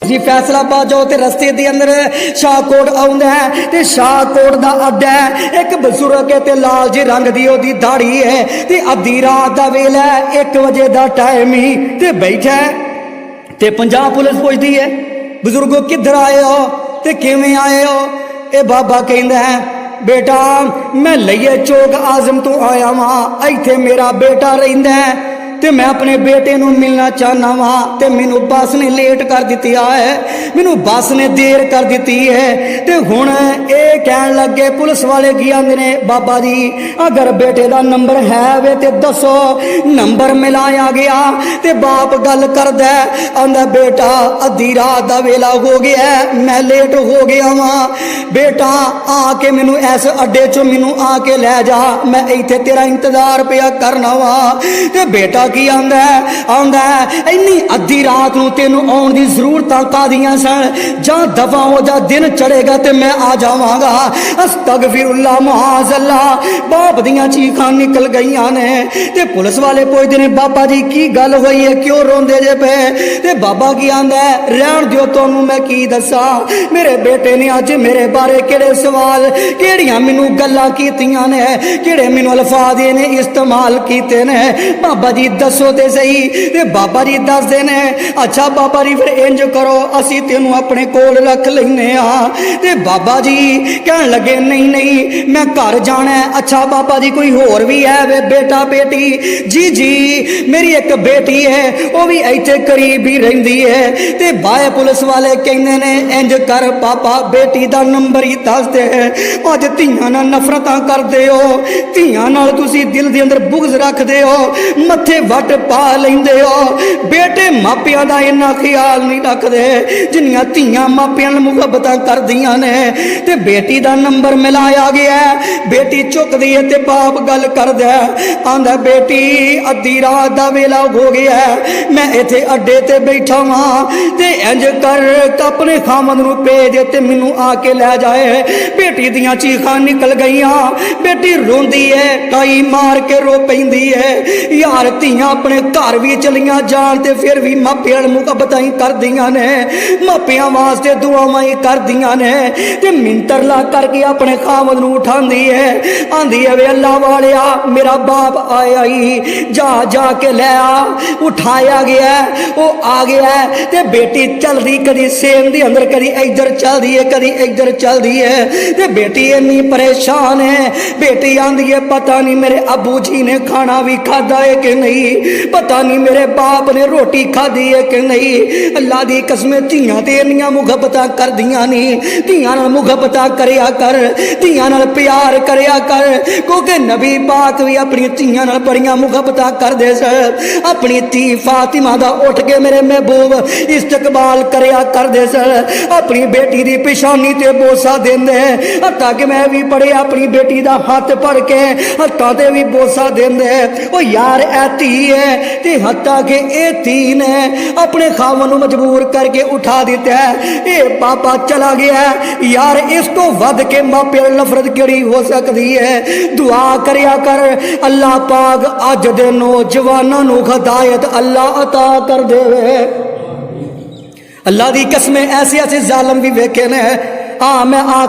जी फैसलाबाद जाओ तो रस्ते के अंदर शाहकोट आउंदा है ते शाहकोट का अड्डा है। एक बजुर्ग है ते लाल जी रंग दी ओदी दाढ़ी है ते अद्धी रात का वेला है 1 बजे का टाइम ही ते बैठा है ते पंजाब पुलिस पुछदी है बजुर्गो किधर आए हो ते किवें आए हो। ये बाबा कहंदा है बेटा मैं लइए चौक आजम तो आया वहां इत्थे मेरा बेटा रहिंदा है ते मैं अपने बेटे नूं मिलना चाहना वा ते मैनू बस ने लेट कर दी है मैनू बस ने देर कर दी है ते हुण ये कहन लगे पुलिस वाले की आंदे ने बाबा जी अगर बेटे का नंबर है वे ते दसो। नंबर मिलाया गया ते बाप गल करदा आंदा बेटा अद्धी रात का वेला हो गया मैं लेट हो गया वा बेटा आके मैनू इस अड्डे चो मैनू आके लै जा मैं इत्थे तेरा इंतजार पिया करना वा। ते बेटा की आंदा है इन्नी अद्धी रात नूं तेनू आउण दी जरूरत कादियां सन जां दफा हो जा दिन चढ़ेगा ते मैं आ जावांगा। अस्तगफिरुल्लाह मुआज़ल्लाह बाप दियां चीखां निकल गईयां ने ते पुलिस वाले पुछदे ने बाबा जी की गल होई है क्यों रोंदे जे पे ते बाबा की आंदा है रहण दिओ तुहानू मैं की दसा मेरे बेटे ने अज मेरे बारे केड़े सवाल केड़ियां मैनू गल्लां कीतियां ने केड़े मैनू अल्फाज ने इस्तेमाल कीते ने बाबा जी दसो ते सही। ते बाबा जी दसदे ने अच्छा बाबा जी फिर इंज करो असी तेनू अपने कोल रख लेने ते बाबा जी कहन लगे नहीं नहीं मैं घर जाना है। अच्छा बाबा जी कोई होर भी है वे बेटा बेटी जी जी मेरी एक बेटी है वो भी इत्थे करीब ही रहिंदी है ते बाए पुलिस वाले कहंदे ने इंज कर पापा बेटी दा नंबर ही दस दे अज धीआं नाल नफरतां करदे हो धीआं नाल तुसी दिल दे अंदर बुगज रखदे हो मत्थे वट पा लेंदे हो बेटे मापियां दा इन्ना ख्याल नहीं रखदे जिन्नियां धीआं मापियां नाल मुहब्बतां करदियां ने ते बेटी दा नंबर मिलाया गया बेटी चुकदी है ते बाप गल करदा आंदा बेटी अद्धी रात दा वेला हो गया मैं इत्थे अड्डे ते बैठा हां ते इंज कर अपने खामद नूं भेज ते मैनू आके लै जाए। बेटी दियां चीखां निकल गईयां बेटी रोंदी है काई मार के रो पैंदी है यार धीआं अपने घर भी चलियां जान ते फिर भी मापियां मुहब्बतां ही करदियां ने मापियां वास्ते दुआवां ही करदियां ने ते मिंतर ला करके अपने खामद नूं उठांदी है आंदी है वे अल्लाह वालिया मेरा बाप आया ही जा जा के लै आ उठाया गया वो आ गया ते बेटी चलदी कदी सेम दी अंदर कदी इधर चलदी है कदी इधर चलदी है ते बेटी इन्नी परेशान है बेटी आंदी है पता नहीं मेरे अबू जी ने खाना भी खादा है कि नहीं पता नहीं मेरे बाप ने रोटी खादी है कि नहीं। अल्लाह दी कसमें धीआं ते इन्नियां मुहब्बतां करदियां नहीं धीआं नाल मुहब्बतां करया कर धीआं नाल प्यार करया कर क्योंकि नबी पाक भी अपनी धीआं नाल बड़ियां मुहब्बतां करदे सन अपनी धी फातिमा दा उठ के मेरे महबूब इस्तकबाल करया करदे सन अपनी बेटी दी पेशानी ते बोसा देंदे हत्ता कि मैं भी पढ़े अपनी बेटी दा हाथ पढ़ के हत्ता ते भी बोसा देंदे ओ यार ऐ धी है ते हत्ता कि ए धी ने अपने खावन नूं मजबूर करके उठा दिता है ये पापा चला गया यार इस तो वध के मापे नफरत केड़ी हो सकती है। दुआ करया कर अल्लाह पाक अज दे नौजवानों नूं हिदायत अल्लाह अता कर देवे। अल्लाह दी कसमें ऐसे ऐसे जालम भी वेखे ने मैं